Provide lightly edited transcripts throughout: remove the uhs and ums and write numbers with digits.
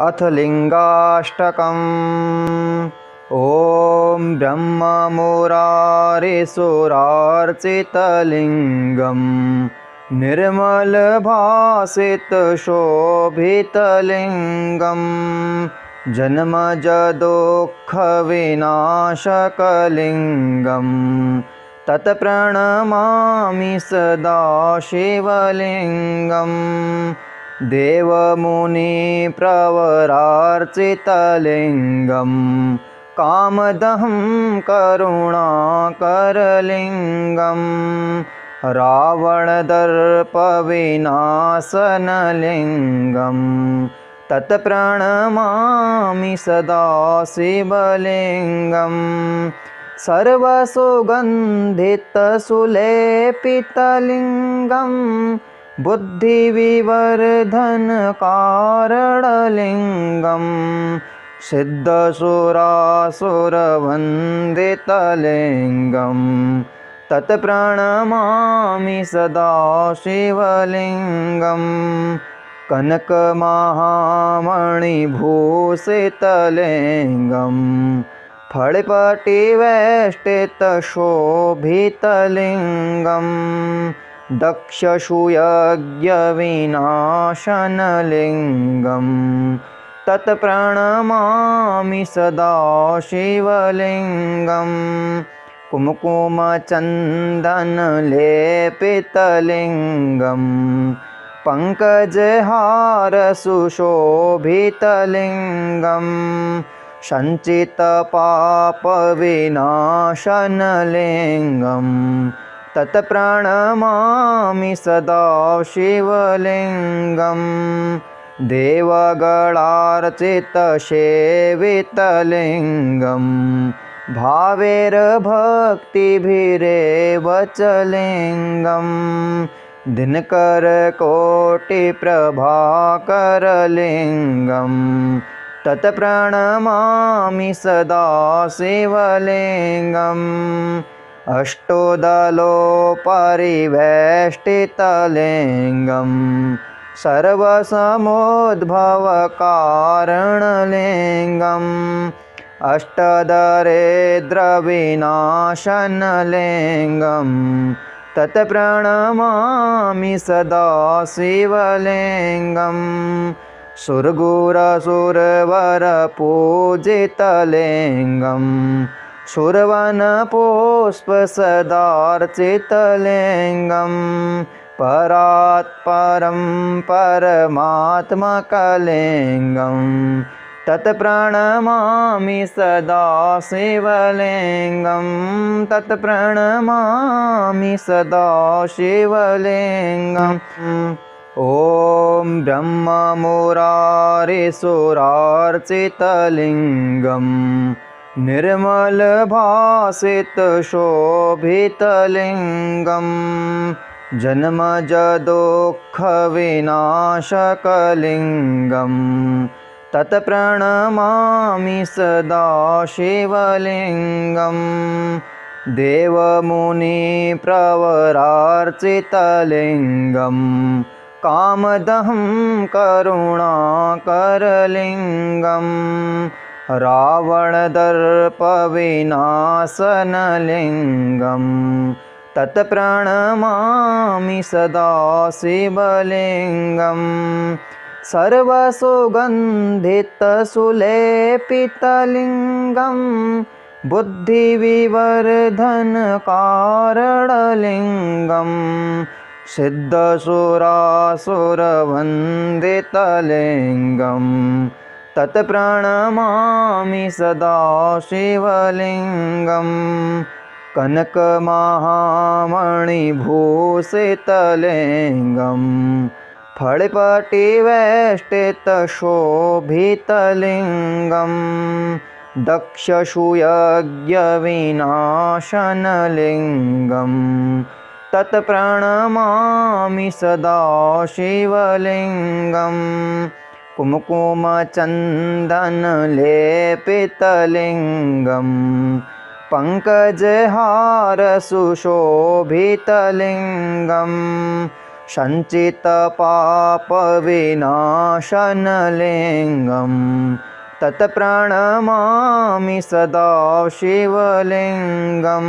अथ लिंगाष्टकम्। ॐ ब्रह्ममुरारिसुरार्चितलिङ्गं निर्मलभासितशोभितलिङ्गं जन्मजदुःखविनाशकलिङ्गं तत्प्रणमामि सदा शिवलिङ्गम्। देवमुनिप्रवरार्चितलिङ्गं कामदहं करुणाकरलिङ्गं रावणदर्पविनाशनलिङ्गं तत्प्रणमामि सदा शिवलिङ्गं। सर्वसुगन्धितसुलेपितलिङ्गं बुद्धिविवर्धनकारणलिङ्गं सिद्धसुरासुरवन्दितलिङ्गं तत्प्रणमामि सदा शिवलिङ्गं। कनकमहामणिभूषितलिङ्गं फळिपटिवेष्टितशोभितलिङ्गं दक्षसूयज्ञविनाशनलिङ्गं तत्प्रणमामि सदा शिवलिङ्गं। कुङ्कुमचन्दनलेपितलिङ्गं पङ्कजहारसुशोभितलिङ्गं सञ्चितपापविनाशनलिङ्गं तत्प्रणमामि सदा शिवलिङ्गं। देवगणार्चितसेवितलिङ्गं भावैर्भक्तिभिरेव च लिङ्गं दिनकरकोटिप्रभाकरलिङ्गं तत्प्रणमामि सदा शिवलिङ्गम्। अष्टोदलोपरिवेष्टितलिङ्गं सर्वसमुद्भवकारणलिङ्गम् अष्टदरिद्रविनाशनलिङ्गं तत्प्रणमामि सदा शिवलिङ्गम्। सुरगुरसुरवरपूजितलिङ्गं सुरवनपुष्पसदार्चितलिङ्गं परात्परं परमात्मकलिङ्गं तत्प्रणमामि सदा शिवलिङ्गं तत्प्रणमामि सदा शिवलिङ्गम्। ॐ ब्रह्ममुरारिसुरार्चितलिङ्गं निर्मलभासितशोभितलिङ्गं जन्मजदुःखविनाशकलिङ्गं तत्प्रणमामि सदा शिवलिङ्गं। देवमुनिप्रवरार्चितलिङ्गं कामदहं करुणाकरलिङ्गं रावणदर्पविनाशनलिङ्गं तत्प्रणमामि सदा शिवलिङ्गं। सर्वसुगन्धितसुलेपितलिङ्गं बुद्धिविवर्धनकारणलिङ्गं सिद्धसुरासुरवन्दितलिङ्गं तत्प्रणमामि सदा शिवलिङ्गं। कनकमहामणिभूषितलिङ्गं फळिपटिवेष्टितशोभितलिङ्गं दक्षसूयज्ञविनाशनलिङ्गं तत्प्रणमामि सदा शिवलिङ्गं। कुङ्कुमचन्दनलेपितलिङ्गं पङ्कजहारसुशोभितलिङ्गं सञ्चितपापविनाशनलिङ्गं तत्प्रणमामि सदा शिवलिङ्गं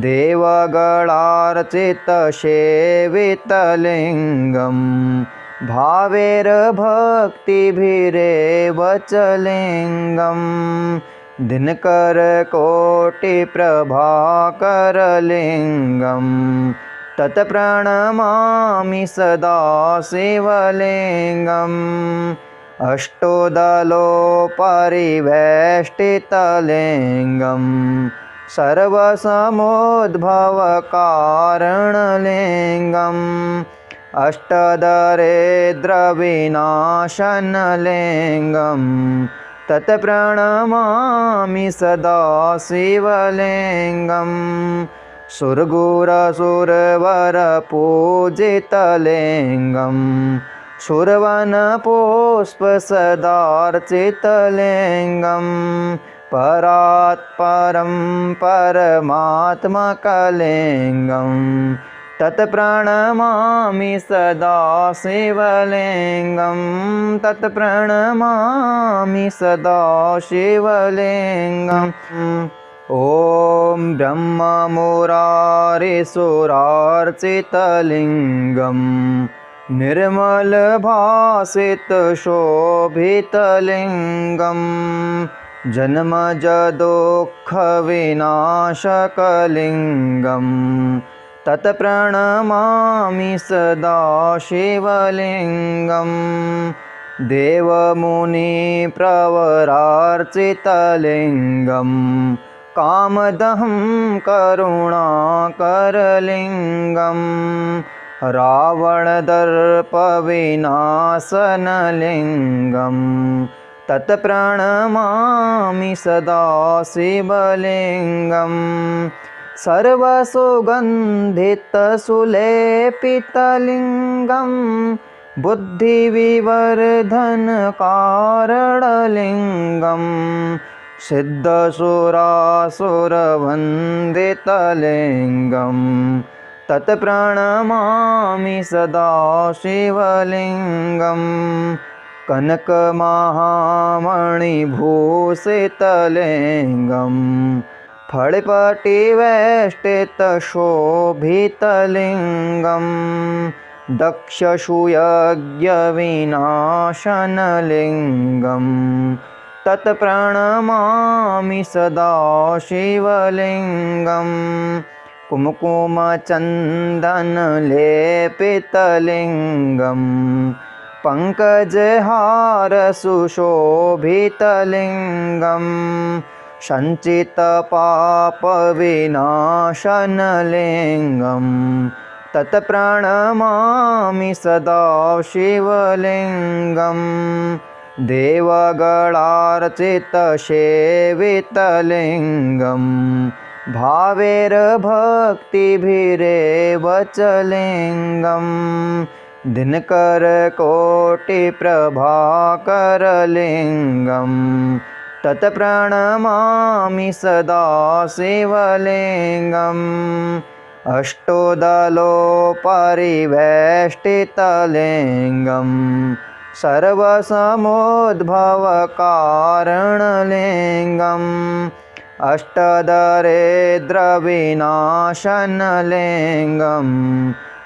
देवगणार्चितसेवितलिङ्गं भावैर्भक्तिभिरेव च लिङ्गं दिनकरकोटिप्रभाकरलिङ्गं तत्प्रणमामि सदा शिवलिङ्गम् अष्टोदलोपरिवेष्टितलिङ्गं सर्वसमुद्भवकारणलिङ्गम् अष्टदरिद्रविनाशनलिङ्गं तत्प्रणमामि सदा शिवलिङ्गम् सुरगुरसुरवरपूजितलिङ्गं सुरवनपुष्पसदार्चितलिङ्गं परात्परं परमात्मकलिङ्गं तत्प्रणमामि सदा शिवलिङ्गं तत्प्रणमामि सदा शिवलिङ्गम् ॐ ब्रह्ममुरारिसुरार्चितलिङ्गं निर्मलभासितशोभितलिङ्गं जन्मजदुःखविनाशकलिङ्गं तत्प्रणमामि सदा शिवलिङ्गं देवमुनिप्रवरार्चितलिङ्गं कामदहं करुणाकरलिङ्गं रावणदर्पविनाशनलिङ्गं तत्प्रणमामि सदा शिवलिङ्गं सर्वसुगन्धितसुलेपितलिङ्गं बुद्धिविवर्धनकारणलिङ्गं सिद्धसुरासुरवन्दितलिङ्गं तत्प्रणमामि सदा शिवलिङ्गं कनकमहामणिभूषितलिङ्गं फळिपटिवेष्टितशोभितलिङ्गं दक्षसूयज्ञविनाशनलिङ्गं तत्प्रणमामि सदा शिवलिङ्गं कुङ्कुमचन्दनलेपितलिङ्गं पङ्कजहारसुशोभितलिङ्गं सञ्चितपापविनाशनलिङ्गं तत्प्रणमामि सदा शिवलिङ्गं देवगणार्चितसेवितलिङ्गं भावैर्भक्तिभिरेव च लिङ्गं दिनकरकोटिप्रभाकरलिङ्गं तत्प्रणमामि सदा शिवलिङ्गम् अष्टोदलोपरिवेष्टितलिङ्गं सर्वसमुद्भवकारणलिङ्गम् अष्टदरिद्रविनाशनलिङ्गं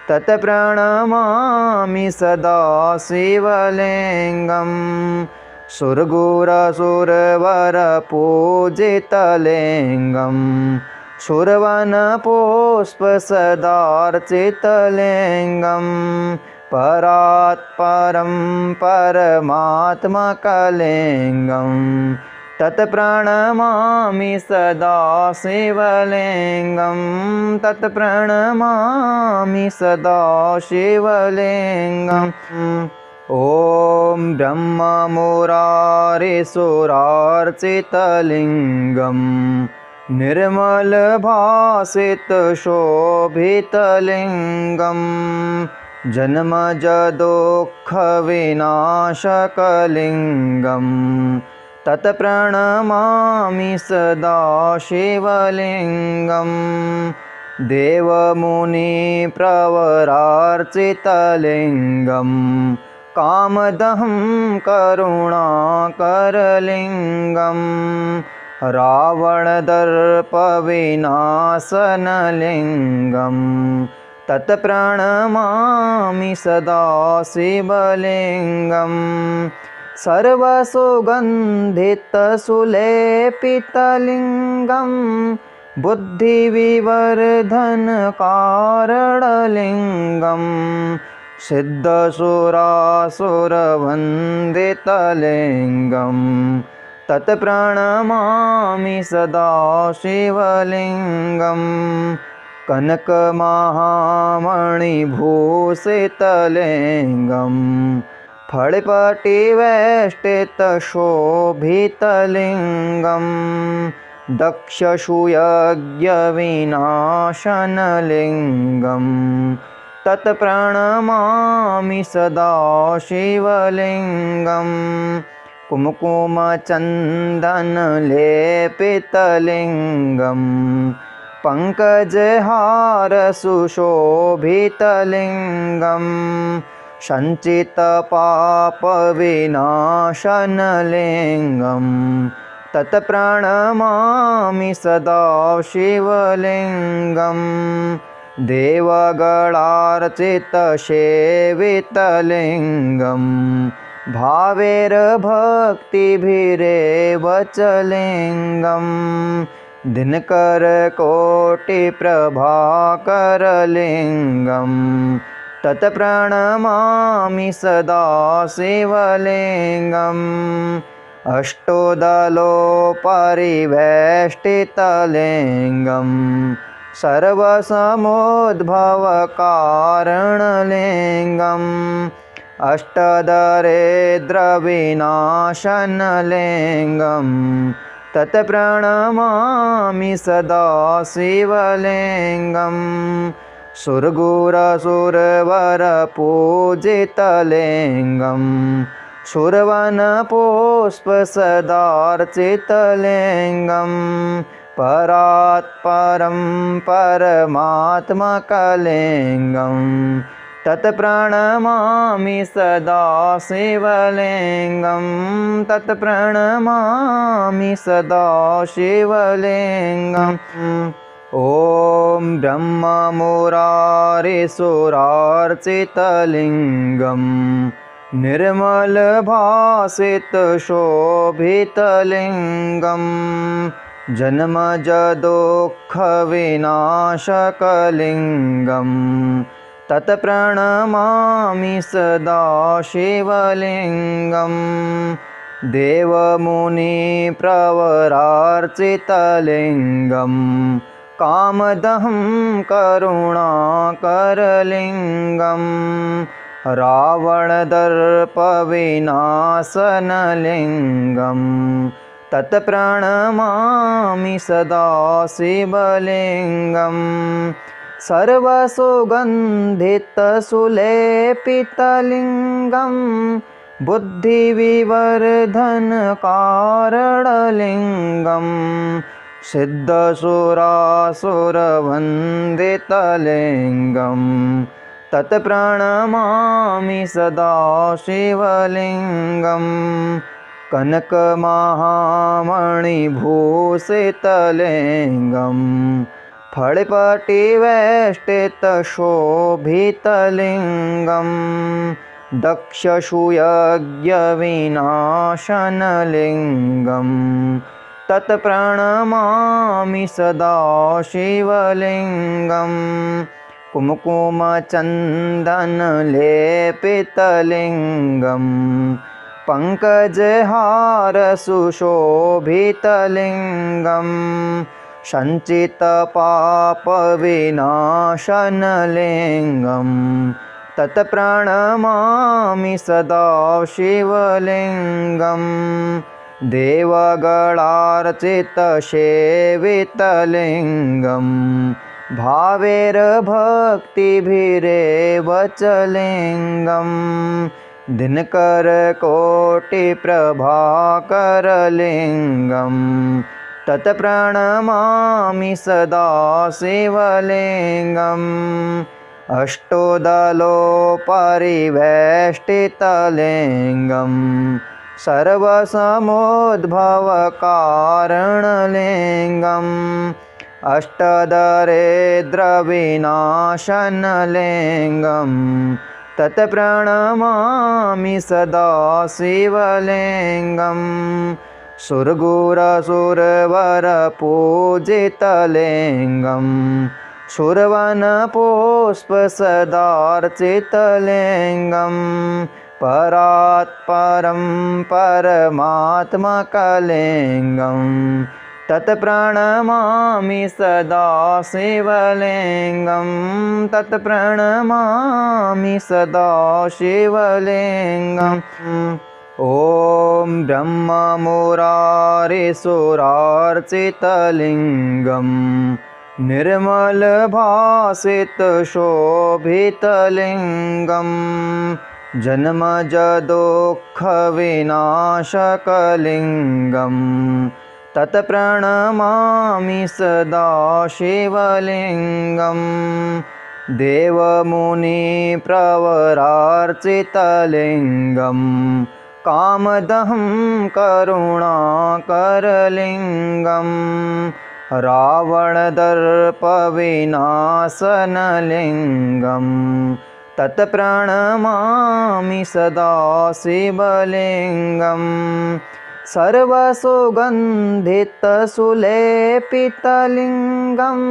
तत्प्रणमामि सदा शिवलिङ्गं सुरगुरसुरवरपूजितलिङ्गं सुरवनपुष्पसदार्चितलिङ्गं परात्परं परमात्मकलिङ्गं तत्प्रणमामि सदा शिवलिङ्गं तत्प्रणमामि सदा शिवलिङ्गम् ॐ ब्रह्ममुरारिसुरार्चितलिङ्गं निर्मलभासितशोभितलिङ्गं जन्मजदुःखविनाशकलिङ्गं तत्प्रणमामि सदा शिवलिङ्गं देवमुनिप्रवरार्चितलिङ्गं कामदहं करुणाकरलिङ्गं रावणदर्पविनाशनलिङ्गं तत्प्रणमामि सदा शिवलिङ्गं सर्वसुगन्धितसुलेपितलिङ्गं बुद्धिविवर्धनकारणलिङ्गं सिद्धसुरासुरवन्दितलिङ्गं तत्प्रणमामि सदा शिवलिङ्गं कनकमहामणिभूषितलिङ्गं फळिपटिवेष्टितशोभितलिङ्गं दक्षसूयज्ञविनाशनलिङ्गं तत्प्रणमामि सदा शिवलिङ्गं कुङ्कुमचन्दनलेपितलिङ्गं पङ्कजहारसुशोभितलिङ्गं सञ्चितपापविनाशनलिङ्गं तत्प्रणमामि सदा शिवलिङ्गं देवगणार्चितसेवितलिङ्गं भावैर्भक्तिभिरेव च लिङ्गं दिनकरकोटिप्रभाकरलिङ्गं तत्प्रणमामि सदा शिवलिङ्गम् अष्टोदलोपरिवेष्टितलिङ्गं सर्वसमुद्भवकारणलिङ्गम् अष्टदरिद्रविनाशनलिङ्गं तत्प्रणमामि सदा शिवलिङ्गं सुरगुरसुरवरपूजितलिङ्गं सुरवनपुष्पसदार्चितलिङ्गं परात्परं परमात्मकलिङ्गं तत्प्रणमामि सदा शिवलिङ्गं तत्प्रणमामि सदा शिवलिङ्गम् ॐ ब्रह्ममुरारिसुरार्चितलिङ्गं निर्मलभासितशोभितलिङ्गं जन्मजदुःखविनाशकलिङ्गं तत्प्रणमामि सदा शिवलिङ्गं देवमुनिप्रवरार्चितलिङ्गं कामदहं करुणाकरलिङ्गं रावणदर्पविनाशनलिङ्गं तत्प्रणमामि सदा शिवलिङ्गं सर्वसुगन्धितसुलेपितलिङ्गं बुद्धिविवर्धनकारणलिङ्गं सिद्धसुरासुरवन्दितलिङ्गं तत्प्रणमामि सदा शिवलिङ्गं कनकमहामणिभूषितलिङ्गं फळिपटिवेष्टितशोभितलिङ्गं दक्षसूयज्ञविनाशनलिङ्गं तत्प्रणमामि सदा शिवलिङ्गं कुङ्कुमचन्दनलेपितलिङ्गं पङ्कजहारसुशोभितलिङ्गं सञ्चितपापविनाशनलिङ्गं तत्प्रणमामि सदा शिवलिङ्गं देवगणार्चितसेवितलिङ्गं भावैर्भक्तिभिरेव च लिङ्गं दिनकरकोटिप्रभाकरलिङ्गं तत्प्रणमामि सदा शिवलिङ्गम् अष्टोदलोपरिवेष्टितलिङ्गम् सर्वसमुद्भवकारणलिङ्गम् अष्टदरिद्रविनाशनलिङ्गम् तत्प्रणमामि सदा शिवलिङ्गम् सुरगुरसुरवरपूजितलिङ्गम् सुरवनपुष्पसदार्चितलिङ्गम् परात्परं परमात्मकलिङ्गम् तत्प्रणमामि सदा शिवलिङ्गम् तत्प्रणमामि सदा शिवलिङ्गम् ॐ ब्रह्ममुरारिसुरार्चितलिङ्गम् निर्मलभासितशोभितलिङ्गम् जन्मजदुःखविनाशकलिङ्गम् तत्प्रणमामि सदा शिवलिङ्गम् देवमुनिप्रवरार्चितलिङ्गम् कामदहं करुणाकरलिङ्गम् रावणदर्पविनाशनलिङ्गम् तत्प्रणमामि सदा शिवलिङ्गम् सर्वसुगन्धितसुलेपितलिङ्गम्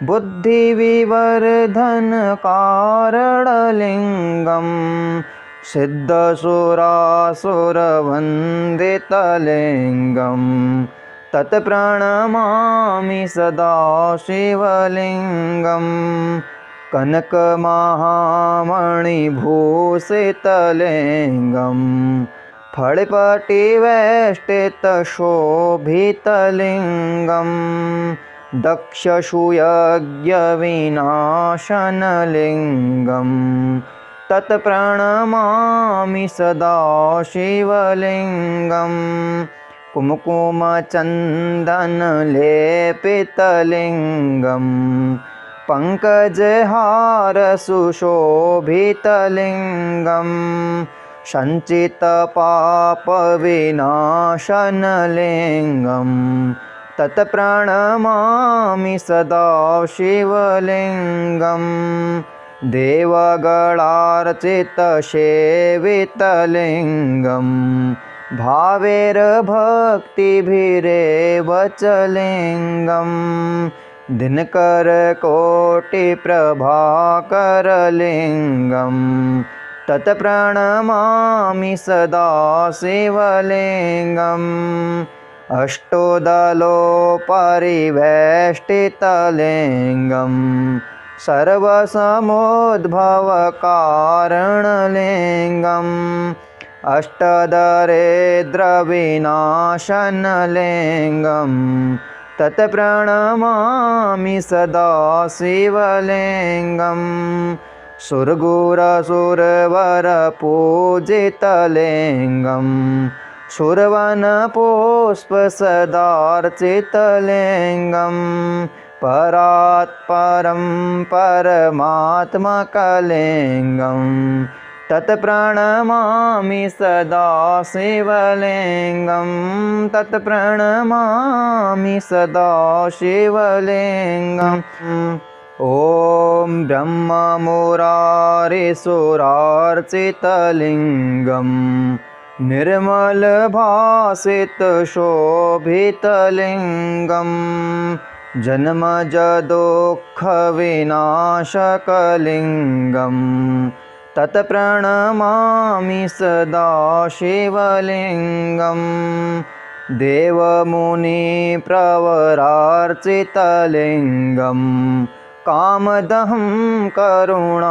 बुद्धिविवर्धनकारणलिङ्गम् सिद्धसुरासुरवन्दितलिङ्गम् तत्प्रणमामि सदा शिवलिङ्गम् कनकमहामणिभूषितलिङ्गम् फळिपटिवेष्टितशोभितलिङ्गम् दक्षसूयज्ञविनाशनलिङ्गम् तत्प्रणमामि सदा शिवलिङ्गम् कुमकुमचन्दनलेपितलिङ्गम् पङ्कजहारसुशोभितलिङ्गम् सञ्चितपापविनाशनलिङ्गम् तत्प्रणमामि सदा शिवलिङ्गम् देवगणार्चितसेवितलिङ्गम् भावैर्भक्तिभिरेव च लिङ्गम् दिनकरकोटिप्रभाकरलिङ्गम् तत्प्रणमामि सदा शिवलिङ्गम् अष्टोदलोपरिवेष्टितलिङ्गम् सर्वसमुद्भवकारणलिङ्गम् अष्टदरिद्रविनाशनलिङ्गम् तत्प्रणमामि सदा शिवलिङ्गम् सुरगुरसुरवरपूजितलिङ्गम् सुरवनपुष्पसदार्चितलिङ्गम् परात्परं परमात्मकलिङ्गम् तत्प्रणमामि सदा शिवलिङ्गम् तत्प्रणमामि सदा शिवलिङ्गम् ॐ ब्रह्ममुरारिसुरार्चितलिङ्गम् निर्मलभासितशोभितलिङ्गम् जन्मजदुःखविनाशकलिङ्गम् तत्प्रणमामि सदा शिवलिङ्गम् देवमुनिप्रवरार्चितलिङ्गम् कामदहं करुणाकरलिङ्गम्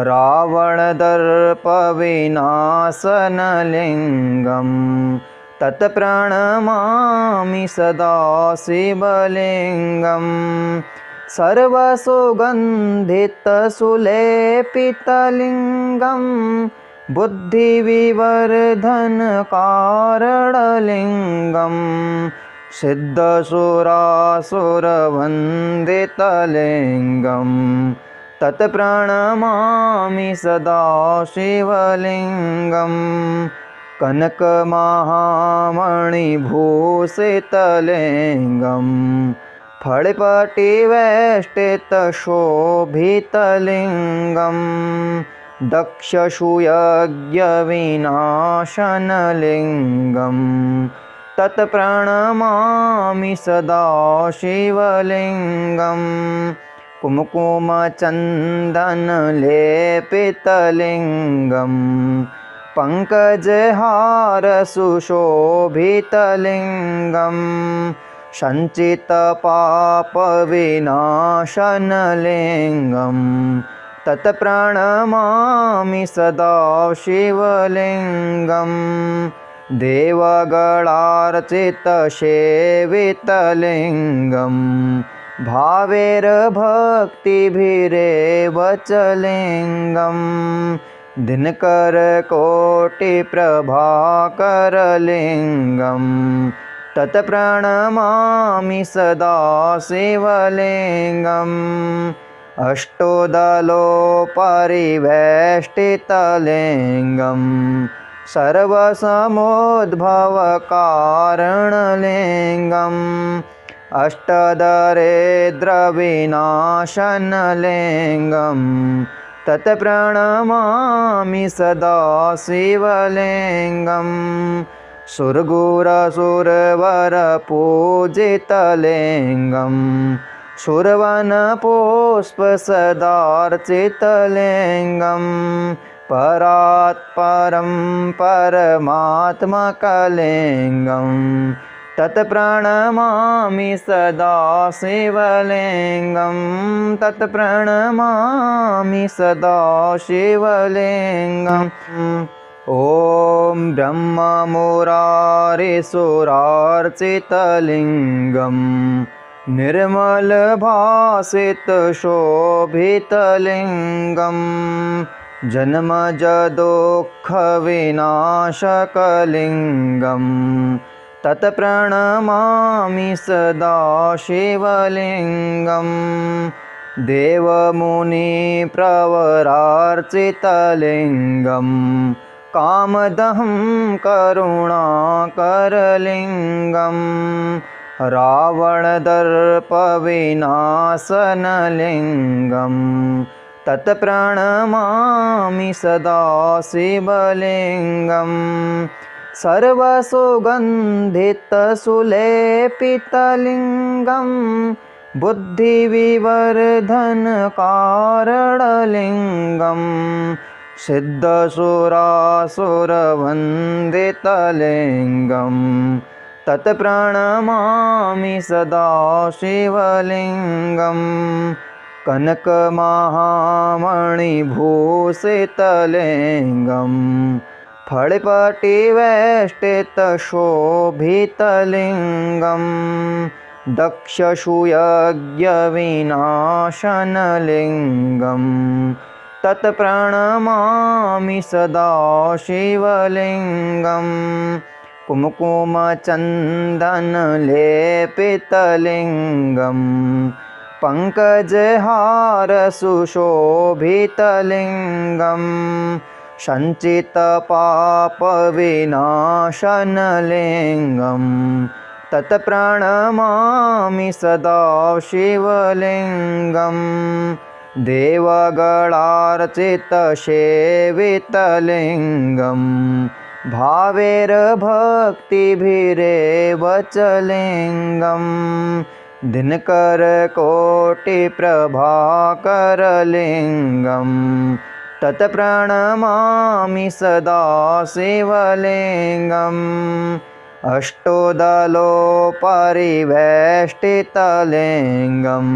रावणदर्पविनाशनलिङ्गम् तत्प्रणमामि सदा शिवलिङ्गम् सर्वसुगन्धितसुलेपितलिङ्गम् बुद्धिविवर्धनकारणलिङ्गं सिद्धसुरासुरवन्दितलिङ्गं तत्प्रणमामि सदा शिवलिङ्गं कनकमहामणिभूषितलिङ्गं फळिपटिवेष्टितशोभितलिङ्गं दक्षसूयज्ञविनाशनलिङ्गं तत्प्रणमामि सदा शिवलिङ्गं कुङ्कुमचन्दनलेपितलिङ्गं पङ्कजहारसुशोभितलिङ्गं सञ्चितपापविनाशनलिङ्गं तत्प्रणमामि सदा शिवलिङ्गं देवगणार्चितसेवितलिङ्गं भावैर्भक्तिभिरेव च लिङ्गं दिनकरकोटिप्रभाकरलिङ्गं तत्प्रणमामि सदा शिवलिङ्गम् अष्टोदलोपरिवेष्टितलिङ्गं सर्वसमुद्भवकारणलिङ्गम् अष्टदरिद्रविनाशनलिङ्गं तत्प्रणमामि सदा शिवलिङ्गं सुरगुरसुरवरपूजितलिङ्गं सुरवनपुष्पसदार्चितलिङ्गं परात्परं परमात्मकलिङ्गं तत्प्रणमामि सदा शिवलिङ्गं तत्प्रणमामि सदा शिवलिङ्गम् ॐ ब्रह्ममुरारिसुरार्चितलिङ्गं निर्मलभासितशोभितलिङ्गं जन्मजदुःखविनाशकलिङ्गं तत्प्रणमामि सदा शिवलिङ्गं देवमुनिप्रवरार्चितलिङ्गं कामदहं करुणाकरलिङ्गं रावणदर्पविनाशनलिङ्गं तत्प्रणमामि सदा शिवलिङ्गं सर्वसुगन्धितसुलेपितलिङ्गं बुद्धिविवर्धनकारणलिङ्गं सिद्धसुरासुरवन्दितलिङ्गं तत्प्रणमामि सदा शिवलिङ्गं कनकमहामणिभूषितलिङ्गं फळिपटिवेष्टितशोभितलिङ्गं दक्षसूयज्ञविनाशनलिङ्गं तत्प्रणमामि सदा शिवलिङ्गं कुङ्कुमचन्दनलेपितलिङ्गं पङ्कजहारसुशोभितलिङ्गं सञ्चितपापविनाशनलिङ्गं तत्प्रणमामि सदा शिवलिङ्गं देवगणार्चितसेवितलिङ्गं भावैर्भक्तिभिरेव च लिङ्गं दिनकरकोटिप्रभाकरलिङ्गं तत्प्रणमामि सदा शिवलिङ्गम् अष्टोदलोपरिवेष्टितलिङ्गं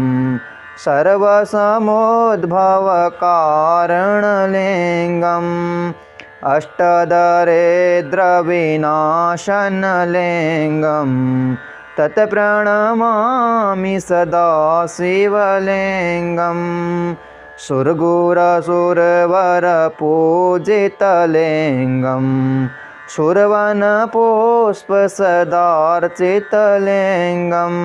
सर्वसमुद्भवकारणलिङ्गम् अष्टदरिद्रविनाशनलिङ्गं तत्प्रणमामि सदा शिवलिङ्गं सुरगुरसुरवरपूजितलिङ्गं सुरवनपुष्पसदार्चितलिङ्गं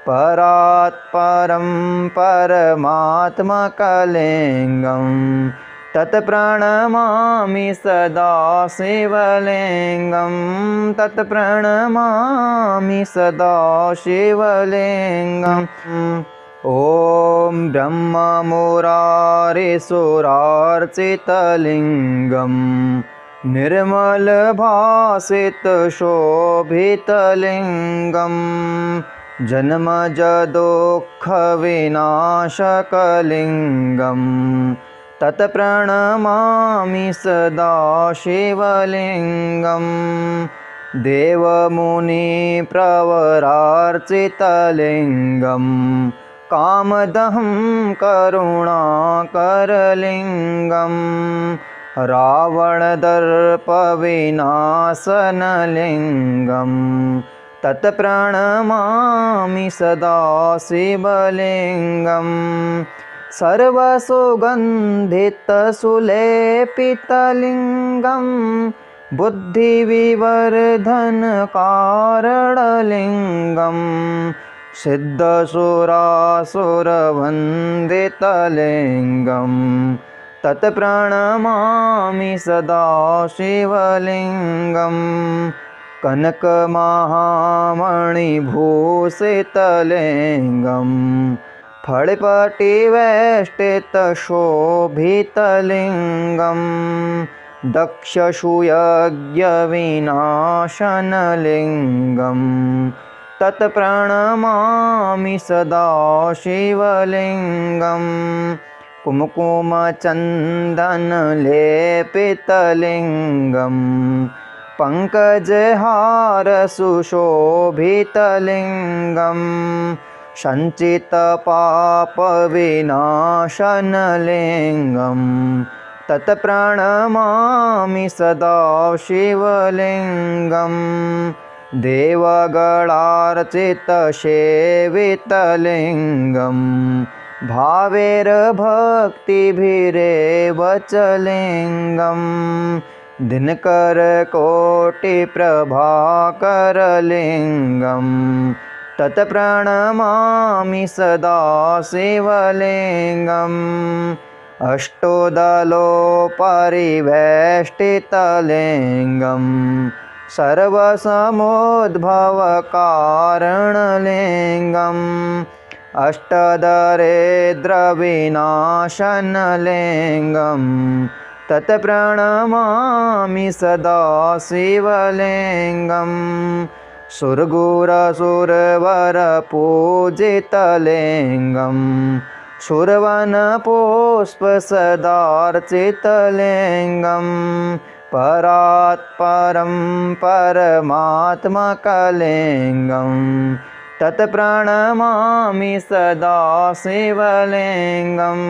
परात्परं परमात्मकलिङ्गं तत्प्रणमामि सदा शिवलिङ्गं तत्प्रणमामि सदा शिवलिङ्गम् ॐ ब्रह्ममुरारिसुरार्चितलिङ्गं निर्मलभासितशोभितलिङ्गं जन्मजदुःखविनाशकलिङ्गं तत्प्रणमामि सदा शिवलिङ्गं देवमुनिप्रवरार्चितलिङ्गं कामदहं करुणाकरलिङ्गं रावणदर्पविनाशनलिङ्गं तत्प्रणमामि सदा शिवलिङ्गं सर्वसुगन्धितसुलेपितलिङ्गं बुद्धिविवर्धनकारणलिङ्गं सिद्धसुरासुरवन्दितलिङ्गं तत्प्रणमामि सदा शिवलिङ्गं कनकमहामणिभूषितलिङ्गं फळिपटिवेष्टितशोभितलिङ्गं दक्षसूयज्ञविनाशनलिङ्गं तत्प्रणमामि सदा शिवलिङ्गं कुमकुमचन्दनलेपितलिङ्गं पङ्कजहारसुशोभितलिङ्गं सञ्चितपापविनाशनलिङ्गं तत्प्रणमामि सदा शिवलिङ्गं देवगणार्चितसेवितलिङ्गं भावैर्भक्तिभिरेव च लिङ्गं दिनकरकोटिप्रभाकरलिङ्गं तत्प्रणमामि सदा शिवलिङ्गम् अष्टोदलोपरिवेष्टितलिङ्गं सर्वसमुद्भवकारणलिङ्गम् अष्टदरिद्रविनाशनलिङ्गं तत्प्रणमामि सदा शिवलिङ्गं सुरगुरसुरवरपूजितलिङ्गं सुरवनपुष्पसदार्चितलिङ्गं परात्परं परमात्मकलिङ्गं तत्प्रणमामि सदा शिवलिङ्गं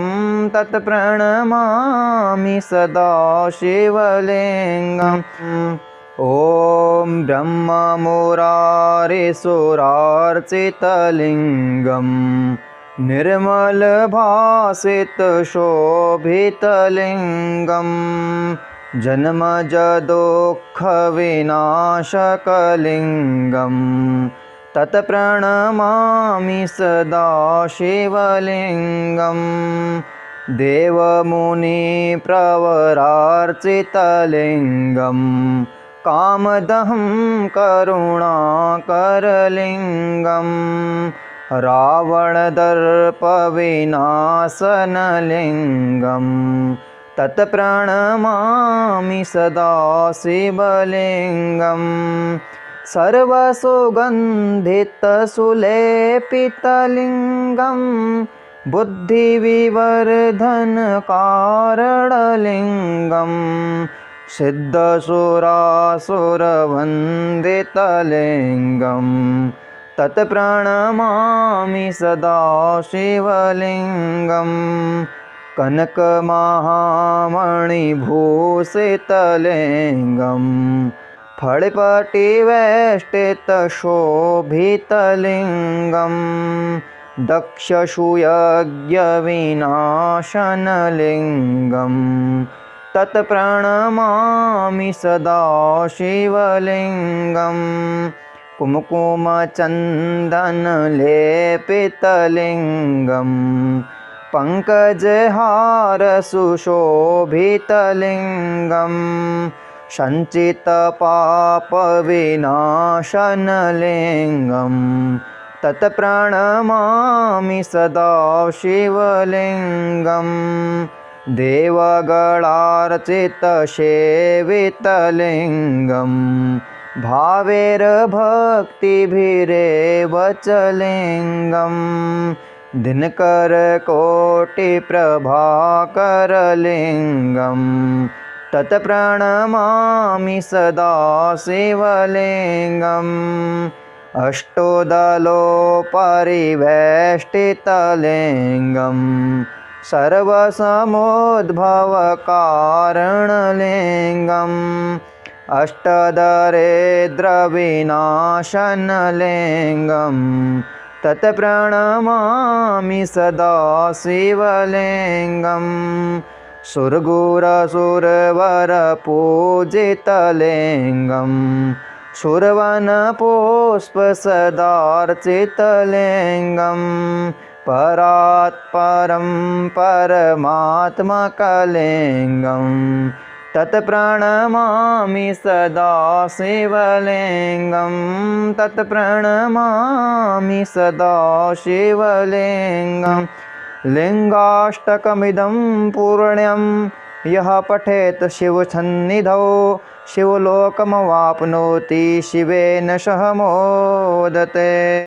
तत्प्रणमामि सदा शिवलिङ्गम् ॐ ब्रह्ममुरारिसुरार्चितलिङ्गं निर्मलभासितशोभितलिङ्गं जन्मजदुःखविनाशकलिङ्गं तत्प्रणमामि सदा शिवलिङ्गं देवमुनिप्रवरार्चितलिङ्गं कामदहं करुणाकरलिङ्गं रावणदर्पविनाशनलिङ्गं तत्प्रणमामि सदा शिवलिङ्गं सर्वसुगन्धितसुलेपितलिङ्गं बुद्धिविवर्धनकारणलिङ्गं सिद्धसुरासुरवन्दितलिङ्गं तत्प्रणमामि सदा शिवलिङ्गं कनकमहामणिभूषितलिङ्गं फळिपटिवेष्टितशोभितलिङ्गं दक्षसूयज्ञविनाशनलिङ्गं तत्प्रणमामि सदा शिवलिङ्गं कुङ्कुमचन्दनलेपितलिङ्गं पङ्कजहारसुशोभितलिङ्गं सञ्चितपापविनाशनलिङ्गं तत्प्रणमामि सदा शिवलिङ्गं देवगणार्चितसेवितलिङ्गं भावैर्भक्तिभिरेव च लिङ्गं दिनकरकोटिप्रभाकरलिङ्गं तत्प्रणमामि सदा शिवलिङ्गम् अष्टोदलोपरिवेष्टितलिङ्गं सर्वसमुद्भवकारणलिङ्गम् अष्टदरिद्रविनाशनलिङ्गं तत्प्रणमामि सदा शिवलिङ्गं सुरगुरसुरवरपूजितलिङ्गं सुरवनपुष्पसदार्चितलिङ्गं परात्परं परमात्मकलिङ्गं तत्प्रणमामि सदा शिवलिङ्गं तत्प्रणमामि सदा शिवलिङ्गं लिङ्गाष्टकमिदं पुण्यं यः पठेत् शिवसन्निधौ शिवलोकमवाप्नोति शिवेन सह मोदते।